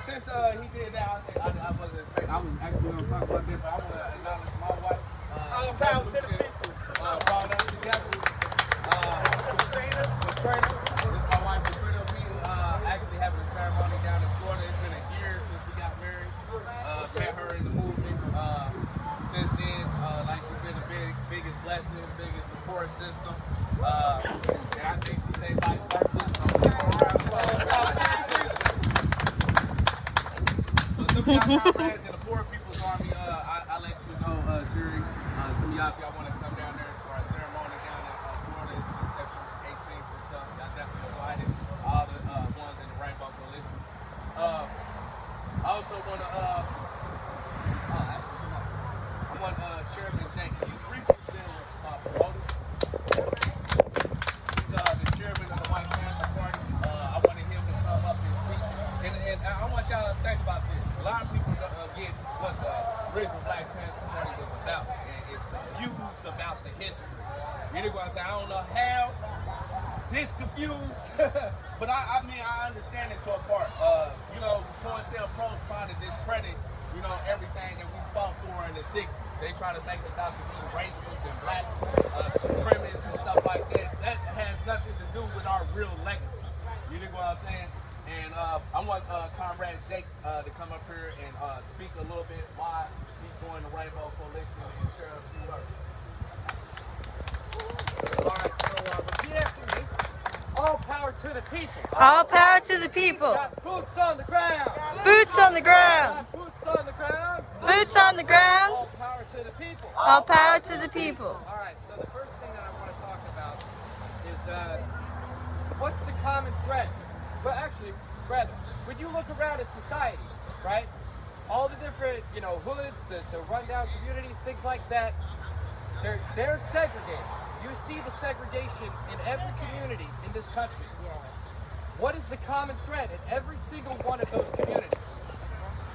Since he did that, I wasn't expecting. I was actually going to talk about that, but I want to acknowledge my wife. All power to the people. Brought us together. Katrina. This is my wife, Katrina. We actually having a ceremony down in Florida. It's been a year since we got married. Met her in the movement. Since then, like she's been the biggest blessing, biggest support system. And I think she say vice versa. So some of y'all comrades in the Poor People's Army, I let you know, Shuri, some of y'all, if y'all want to come down there to our ceremony down in Florida, it's September 18th and stuff. Y'all definitely invited all the ones in the Rainbow Coalition. I also want to, Chairman Jenkins. He's recently been promoted. He's the chairman of the White Panther Party. I wanted him to come up and speak. And I want y'all to think about this. A lot of people get what the original Black Panther Party was about and is confused about the history. You know what I'm saying? I don't know how this confused, but I mean, I understand it to a part. You know, COINTELPRO trying to discredit, you know, everything that we fought for in the 60s. They try to make us out to be racist and black supremacists and stuff like that. That has nothing to do with our real legacy. You know what I'm saying? And I want Comrade Jake to come up here and speak a little bit why he joined the Rainbow Coalition and share a few words. All right, so repeat after me. All power to the people. All power to the people. Got boots on the ground. Boots on the ground. Got boots on the ground. Boots on the ground. All power to the people. All power to the people. All right, so the first thing that I want to talk about is what's the common thread? Well, actually, rather, when you look around at society, right, all the different, you know, hoods, the rundown communities, things like that, they're segregated. You see the segregation in every community in this country. Yes. What is the common thread in every single one of those communities?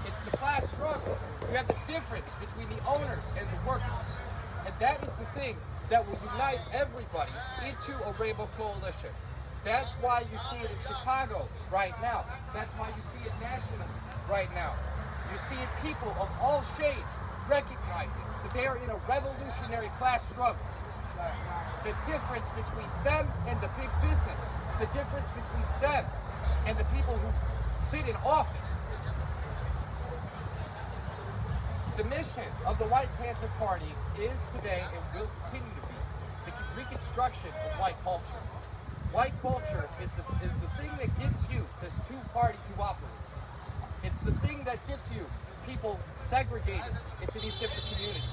It's the class struggle. You have the difference between the owners and the workers. And that is the thing that will unite everybody into a rainbow coalition. That's why you see it in Chicago right now. That's why you see it nationally right now. You see it people of all shades recognizing that they are in a revolutionary class struggle. The difference between them and the big business, the difference between them and the people who sit in office. The mission of the White Panther Party is today and will continue to be the reconstruction of white culture. White culture is the thing that gets you this two-party duopoly. It's the thing that gets you people segregated into these different communities.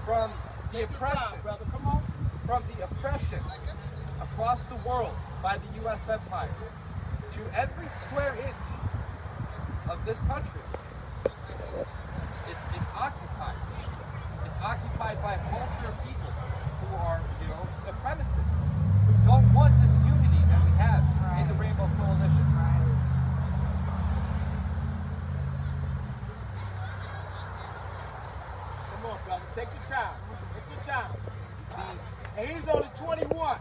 From the oppression, from the oppression across the world by the U.S. empire to every square inch of this country, it's occupied. It's occupied by a culture of people who are, supremacists, who don't want this unity that we have in the Rainbow Coalition. Come on, brother. Take your time. Take your time. And he's only 21.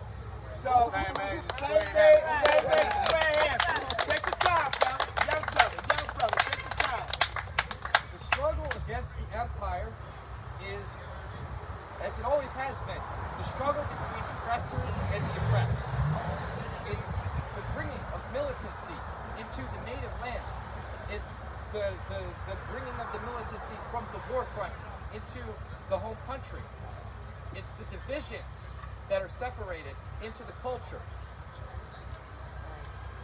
So, same age, square hands. Take your time, brother. Young brother, take your time. The struggle against the empire is, as it always has been, the struggle between oppressors and the oppressed. It's the bringing of militancy into the native land. It's the bringing of the militancy from the war front into the home country. It's the divisions that are separated into the culture.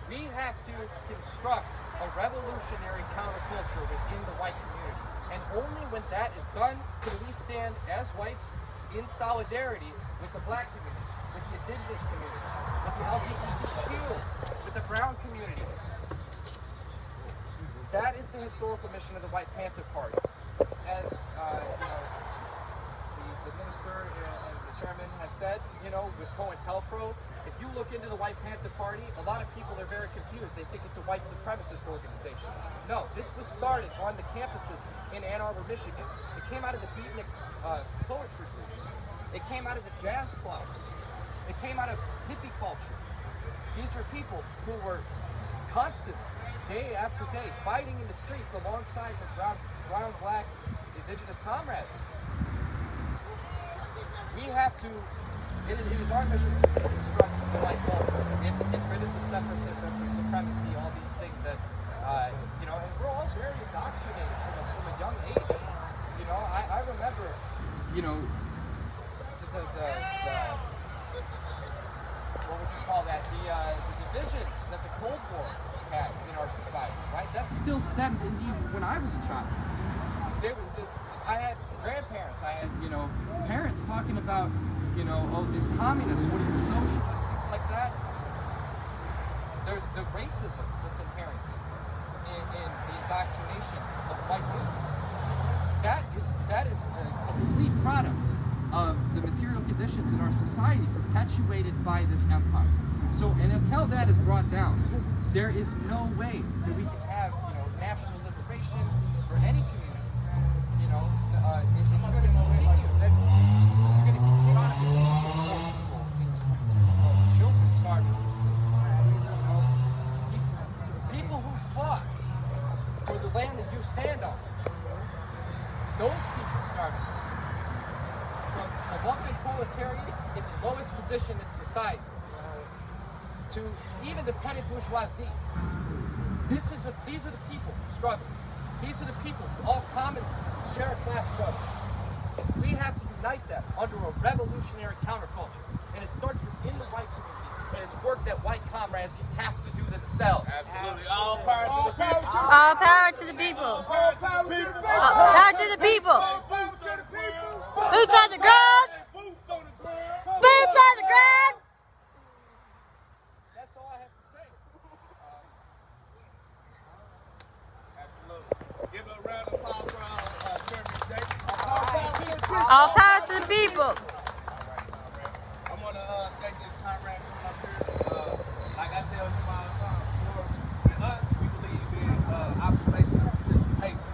We have to construct a revolutionary counterculture within the white community. And only when that is done can we stand as whites in solidarity with the black community, with the indigenous community, with the LGBTQ, with the brown communities. That is the historical mission of the White Panther Party. As the minister and the chairman have said, with Cohen's Health Road, if you look into the White Panther Party, a lot of people are very confused. They think it's a white supremacist organization. No, this was started on the campuses in Ann Arbor, Michigan. It came out of the beatnik poetry groups. It came out of the jazz clubs. It came out of hippie culture. These were people who were constantly, day after day, fighting in the streets alongside their brown, black, indigenous comrades. We have to, it is our mission to construct the white culture, get rid of the separatism, the supremacy, all these things that, and we're all very indoctrinated from a young age. I remember, what would you call that? The divisions that the Cold War had in our society, right? That still stemmed indeed when I was a child. I had grandparents, I had, parents talking about, oh, this communist, what are you, socialist, things like that. There's the racism that's inherent in the indoctrination of white people. That is a complete product of the material conditions in our society perpetuated by this empire. So, and until that is brought down, there is no way that we can have, national liberation for any community. It's going to continue. You're going to continue to see more people in the streets, children starving in the streets. People who fought for the land that you stand on, those people starving. From a wealthy proletariat in the lowest position in society to even the petty bourgeoisie. These are the people who struggle. These are the people who all commonly share a class struggle. We have to unite them under a revolutionary counterculture. And it starts within the white community. And it's work that white comrades have to do themselves. Absolutely. All power to the people. All power to the people. All power to the people. All power to the people. Boots on the ground. Boots on the ground. That's all I have to say. Absolutely. Give a round of applause for our Chairman Jake. All power to the people. I want to thank this comrade coming up here. Like I tell him all the time, for us, we believe in observation and participation.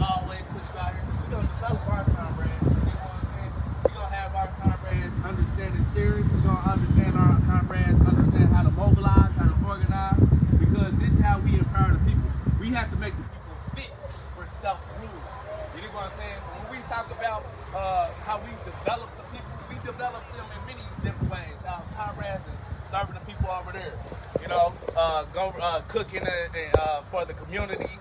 Always put you out here. We're going to develop our comrades. You know what I'm saying? We're going to have our comrades how we develop the people. We develop them in many different ways. Comrades is serving the people over there. You know, cooking for the community.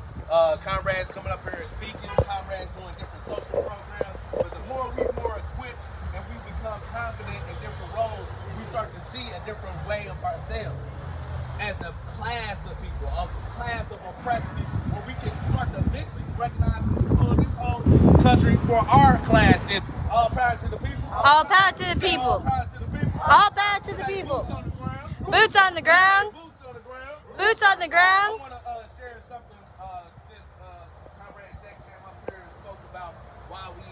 Comrades coming up here and speaking. Comrades doing different social programs. But the more equipped and we become confident in different roles, we start to see a different way of ourselves as a class of people, a class of oppressed people, where we can start to eventually recognize we can pull this whole country for our class interest. All power to the people. All power to the people. All power to the people. All power to the people. Boots on the ground. Boots on the ground. Boots on the ground. Boots on the ground. I want to share something since Comrade Jack came up here and spoke about why we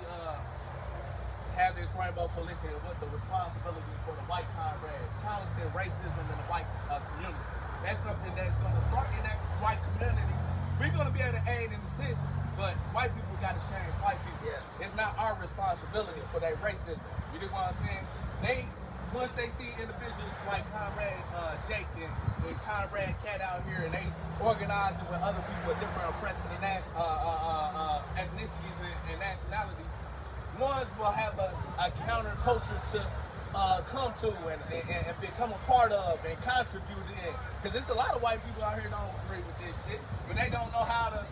have this Rainbow Coalition and what the responsibility for the white comrades, challenging racism in the white community. That's something that's going to start in that white community. We're going to be able to aid and assist, but white people got to change white people. Yeah. It's not our responsibility for that racism. You know what I'm saying? Once they see individuals like Comrade Jake and Comrade Cat out here, and they organizing with other people with different oppressive ethnicities and nationalities, ones will have a counterculture to come to and become a part of and contribute in. Because there's a lot of white people out here that don't agree with this shit, but they don't know how to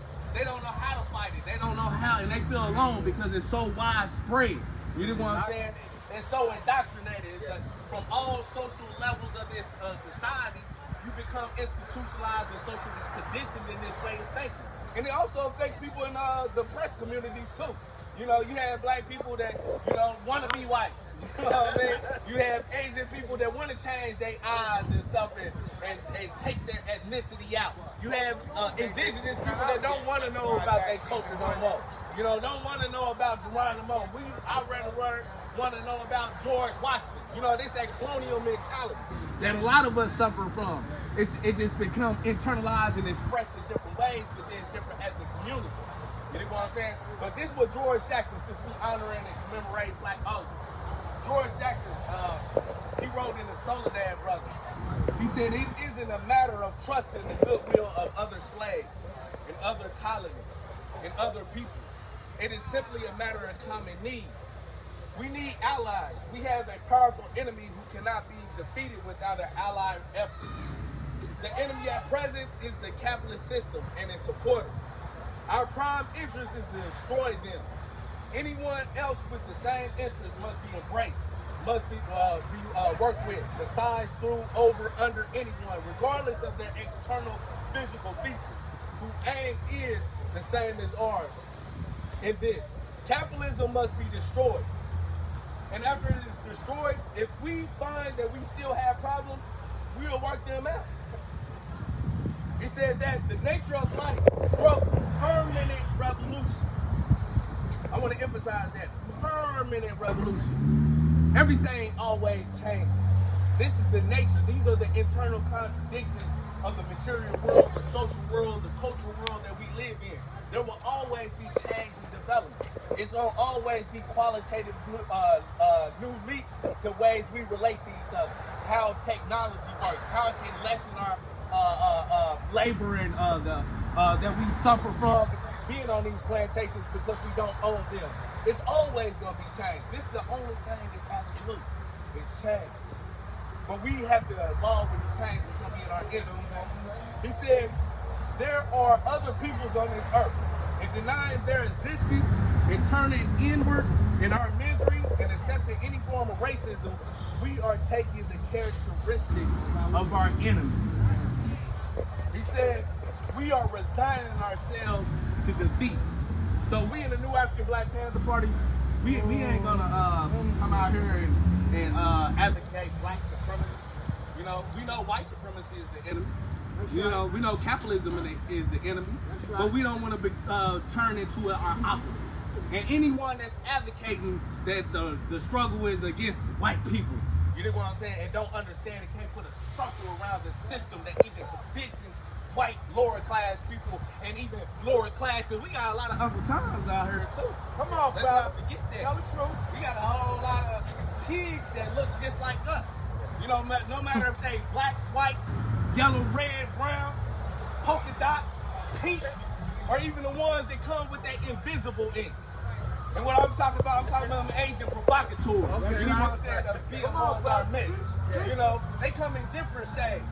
fight it. They don't know how, and they feel alone because it's so widespread. You know what I'm saying? It's so indoctrinated that from all social levels of this society, you become institutionalized and socially conditioned in this way of thinking. And it also affects people in the press communities too. You know, you have black people that, you know, want to be white. You know what I mean? You have Asian people that want to change their eyes and stuff and take their ethnicity out. You have indigenous people that don't want to know about their culture no more. You know, don't want to know about Geronimo. I rather want to know about George Washington. You know, this that colonial mentality that a lot of us suffer from. It just become internalized and expressed in different ways within different ethnic communities. You know what I'm saying? But this is what George Jackson, since we honoring and commemorating Black August, George Jackson, he wrote in the Soledad Brothers. He said, it isn't a matter of trusting the goodwill of other slaves and other colonies and other peoples. It is simply a matter of common need. We need allies. We have a powerful enemy who cannot be defeated without an allied effort. The enemy at present is the capitalist system and its supporters. Our prime interest is to destroy them. Anyone else with the same interest must be embraced, must be worked with, besides, through, over, under anyone, regardless of their external physical features, whose aim is the same as ours. In this, capitalism must be destroyed. And after it is destroyed, if we find that we still have problems, we will work them out. It said that the nature of life stroke permanent revolution. I want to emphasize that. Permanent revolution. Everything always changes. This is the nature. These are the internal contradictions of the material world, the social world, the cultural world that we live in. There will always be change and development. It's going to always be qualitative new leaps to ways we relate to each other, how technology works, how it can lessen our labor and that we suffer from being on these plantations because we don't own them. It's always going to be change. This is the only thing that's absolute. It's change. But we have to evolve with the change that's going to be in our interest. He said, there are other peoples on this earth, and denying their existence and turning inward in our misery and accepting any form of racism, we are taking the characteristic of our enemy. He said, we are resigning ourselves to defeat. So we in the New African Black Panther Party, we ain't gonna come out here and advocate black supremacy. You know, we know white supremacy is the enemy. You know, we know capitalism is the enemy, but we don't want to turn into our opposite. And anyone that's advocating that the struggle is against white people, you know what I'm saying, and don't understand and can't put a circle around the system that even conditions white lower class people and even lower class, because we got a lot of Uncle Toms out here too. Come on, let's not forget that. Tell the truth. We got a whole lot of kids that look just like us. You know, no matter if they black, white, yellow, red, brown, polka dot, pink, or even the ones that come with that invisible ink. And what I'm talking about an agent provocateur. You know what I'm saying? The big ones are mixed. You know, they come in different shades.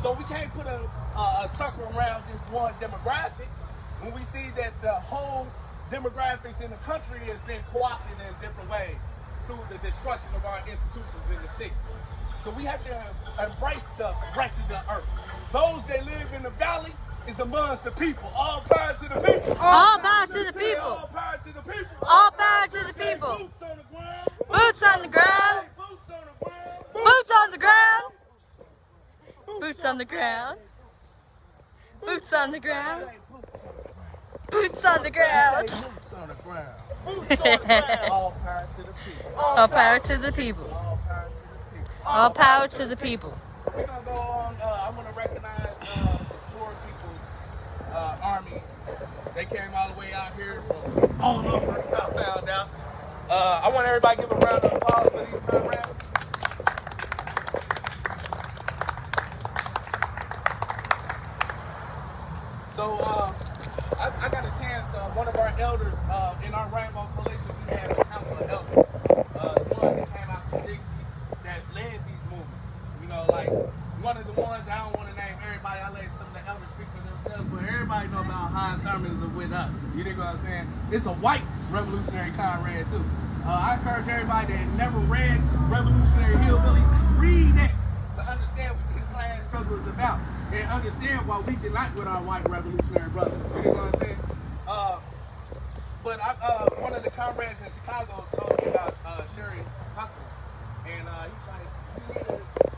So we can't put a circle around just one demographic when we see that the whole demographics in the country has been co-opted in different ways through the destruction of our institutions in the 60s. So we have to embrace the wretched of the earth. Those that live in the valley is amongst the people. All power to the people. All power to the people. All power to the people. All power to the people. Boots on the ground. Boots on the ground. Boots on the ground. Boots on the ground. Boots on the ground. Boots on the ground. Boots on the ground. Boots on the ground. All power to the people. All power to the people. All power to the people. All power to the people. We're going to go on. I'm going to recognize the Poor People's Army. They came all the way out here from all over. I found out. I want everybody to give a round of applause for these comrades. So I got a chance to, one of our elders in our Rainbow Coalition, we had a council of elders, the ones that came out in the 60s that led these movements. You know, like one of the ones, I don't want to name everybody, I let some of the elders speak for themselves, but everybody knows about Hasan Thurman with us. You dig what I'm saying? It's a white revolutionary comrade too. I encourage everybody that never read Revolutionary Hillbilly, read that to understand what this class struggle is about. And understand why we cannot with our white revolutionary brothers. You know what I'm saying? But one of the comrades in Chicago told me about Sherry Hucker. And he's like,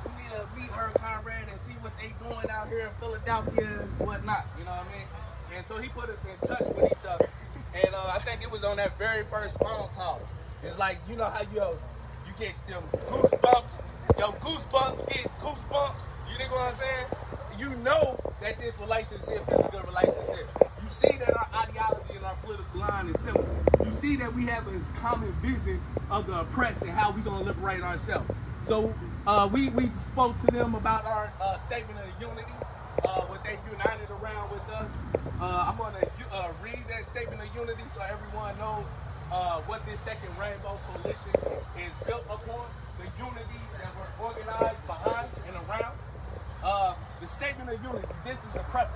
we need to meet her, comrade, and see what they doing out here in Philadelphia and whatnot. You know what I mean? And so he put us in touch with each other. And I think it was on that very first phone call. It's like, you know how you get them goosebumps? Yo, goosebumps get goosebumps. You know what I'm saying? You know that this relationship is a good relationship. You see that our ideology and our political line is similar. You see that we have this common vision of the oppressed and how we're going to liberate ourselves. So we spoke to them about our statement of unity, what they united around with us. I'm going to read that statement of unity so everyone knows what this Second Rainbow Coalition is built upon, the unity that we're organized behind and around. The Statement of Unity, this is a preface.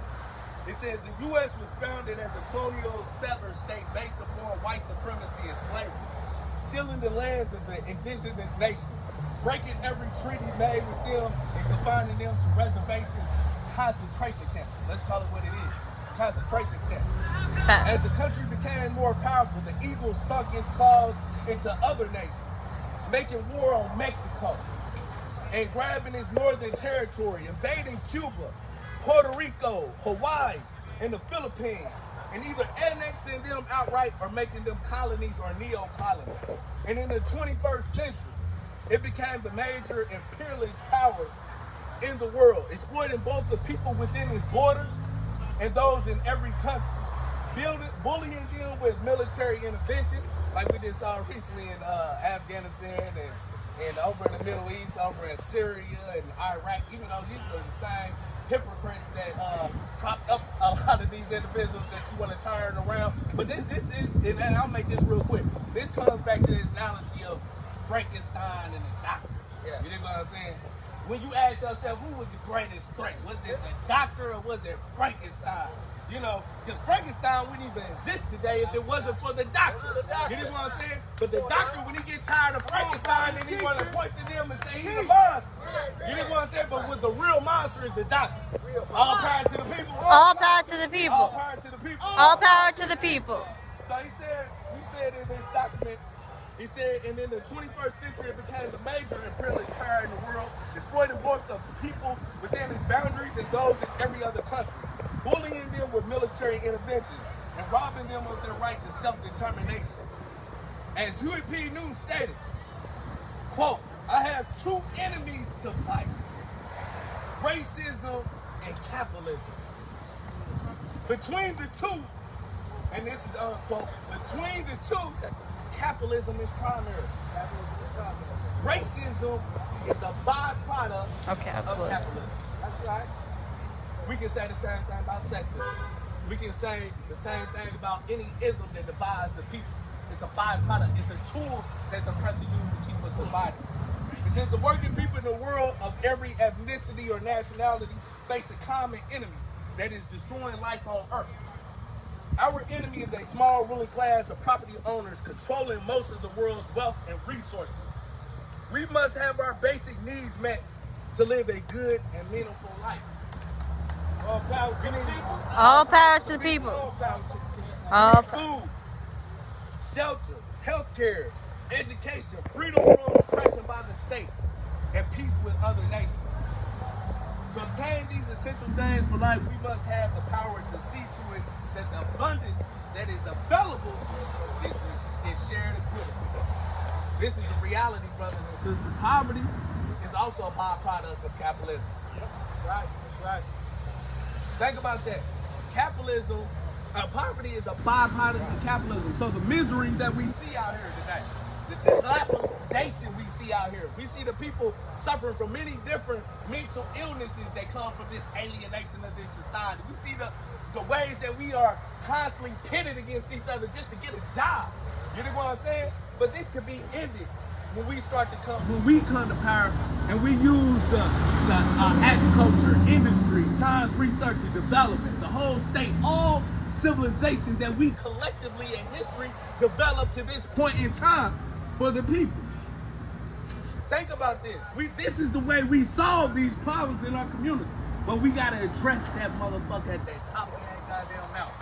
It says, the U.S. was founded as a colonial settler state based upon white supremacy and slavery, stealing the lands of the indigenous nations, breaking every treaty made with them and confining them to reservations, concentration camps. Let's call it what it is, concentration camps. As the country became more powerful, the eagle sunk its claws into other nations, making war on Mexico, and grabbing its northern territory, invading Cuba, Puerto Rico, Hawaii, and the Philippines, and either annexing them outright or making them colonies or neo-colonies. And in the 21st century, it became the major imperialist power in the world, exploiting both the people within its borders and those in every country, bullying them with military interventions, like we just saw recently in Afghanistan and over in the Middle East, over in Syria and Iraq, even though these are the same hypocrites that propped up a lot of these individuals that you want to turn around. But this is, and I'll make this real quick, this comes back to this analogy of Frankenstein and the doctor. Yeah. You know what I'm saying? When you ask yourself, who was the greatest threat? Was it the doctor or was it Frankenstein? You know, because Frankenstein wouldn't even exist today if it wasn't for the doctor. You know what I'm saying? But the doctor, when he get tired of Frankenstein, then he want to point to them and say he's a monster. You know what I'm saying? But with the real monster is the doctor. All power to the people. All power to the people. All power to the people. All power to the people. So he said in this document, he said, and in the 21st century, it became the major imperialist power in the world, exploiting both the people within its boundaries and those in every other country, bullying them with military interventions, and robbing them of their right to self-determination. As Huey P. Newton stated, quote, I have two enemies to fight, racism and capitalism. Between the two, and this is unquote, between the two, capitalism is primary. Racism is a byproduct of capitalism. That's right. We can say the same thing about sexism. We can say the same thing about any ism that divides the people. It's a byproduct. It's a tool that the oppressor used to keep us divided. And since the working people in the world of every ethnicity or nationality face a common enemy that is destroying life on earth, our enemy is a small ruling class of property owners controlling most of the world's wealth and resources. We must have our basic needs met to live a good and meaningful life. All power to the people. All power to the people. All power to the people. All Food, shelter, health care, education, freedom from oppression by the state, and peace with other nations. To obtain these essential things for life, we must have the power to see to it that the abundance that is available to us is shared equitably. This is the reality, brothers and sisters. Poverty is also a byproduct of capitalism. That's right. That's right. Think about that. Capitalism, poverty is a byproduct of capitalism. So the misery that we see out here today, the dilapidation we see out here, we see the people suffering from many different mental illnesses that come from this alienation of this society. We see the ways that we are constantly pitted against each other just to get a job. You know what I'm saying? But this could be ended when we come to power and we use the agriculture, industry, science, research, and development, the whole state, all civilization that we collectively in history developed to this point in time for the people. Think about this. This is the way we solve these problems in our community. But we gotta address that motherfucker at that top of that goddamn mouth.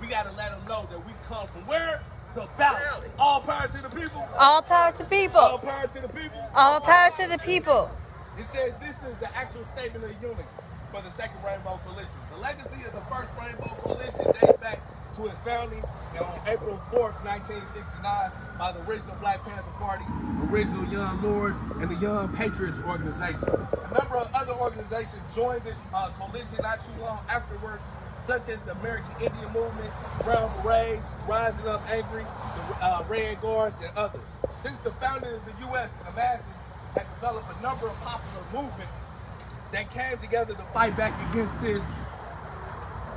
We gotta let them know that we come from where? The valley. All power to the people. All power to people. All power to the people. All power to the people. It says this is the actual statement of unity for the Second Rainbow Coalition. The legacy of the First Rainbow Coalition dates back to its founding on April 4th, 1969 by the original Black Panther Party, original Young Lords, and the Young Patriots Organization. A number of other organizations joined this coalition not too long afterwards, such as the American Indian Movement, Brown Berets, Rising Up Angry, the Red Guards, and others. Since the founding of the U.S., the masses have developed a number of popular movements that came together to fight back against this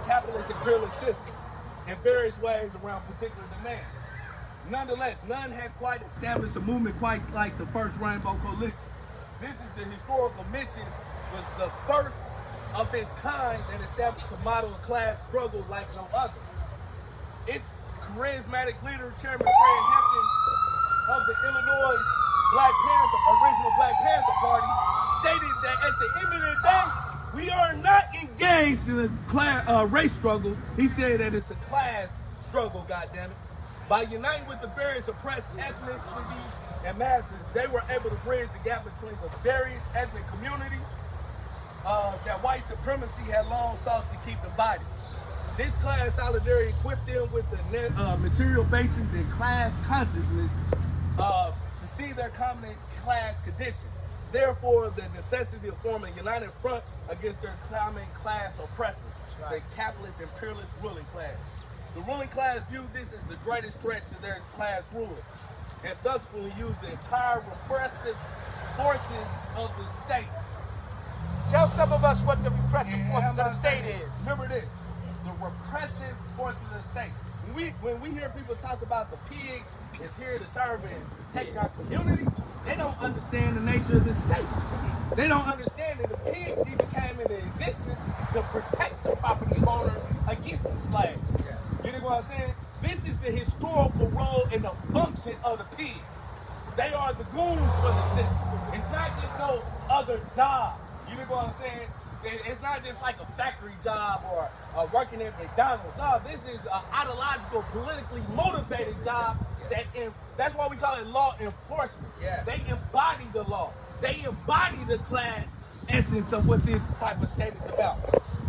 capitalist imperialist system in various ways around particular demands. Nonetheless, none had quite established a movement quite like the First Rainbow Coalition. This is the historical mission, was the first of its kind that established a model of class struggle like no other. Its charismatic leader, Chairman Fred Hampton of the Illinois original Black Panther Party, stated that at the end of the day, we are not engaged in a race struggle. He said that it's a class struggle, goddammit. By uniting with the various oppressed ethnicities and masses, they were able to bridge the gap between the various ethnic communities that white supremacy had long sought to keep divided. This class solidarity equipped them with the material basis and class consciousness to see their common class condition. Therefore, the necessity of forming a united front against their common class oppressors, the capitalist imperialist ruling class. The ruling class viewed this as the greatest threat to their class rule, and subsequently used the entire repressive forces of the state. Tell some of us what the repressive forces of the state is. Remember this, the repressive forces of the state. When we hear people talk about the pigs is here to serve and protect our community, they don't understand the nature of the state. They don't understand that the pigs even came into existence to protect the property owners against the slaves. You know what I'm saying? This is the historical role and the function of the pigs. They are the goons for the system. It's not just no other job. You know what I'm saying? It's not just like a factory job or working at McDonald's. No, this is an ideological, politically motivated job. That's why we call it law enforcement. Yeah. They embody the law. They embody the class essence of what this type of state is about.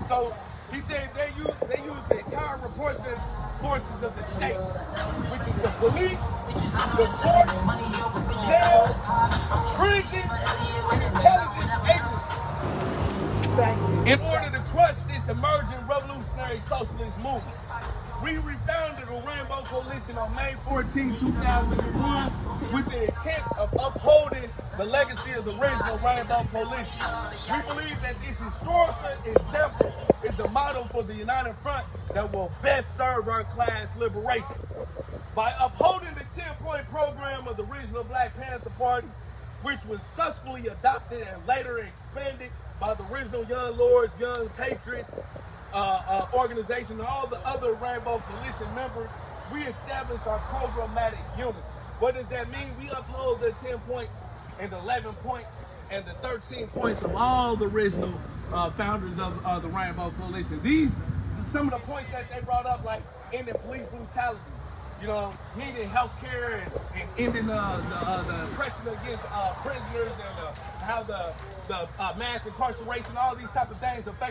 So he said they use the entire repressive forces of the state, which is the police, the courts, jails, prisons, and intelligence agencies, in order to crush this emerging revolutionary socialist movement. We refounded the Rainbow Coalition on May 14, 2001 with the intent of upholding the legacy of the original Rainbow Coalition. We believe that this historical example is the model for the united front that will best serve our class liberation. By upholding the 10-point program of the original Black Panther Party, which was subsequently adopted and later expanded by the original Young Lords, Young Patriots organization, and all the other Rainbow Coalition members, we established our programmatic unity. What does that mean? We uphold the 10 points and the 11 points and the 13 points of all the original founders of the Rainbow Coalition. These are some of the points that they brought up, like ending police brutality, you know, ending health care and ending the oppression against prisoners, and how the mass incarceration, all these type of things affect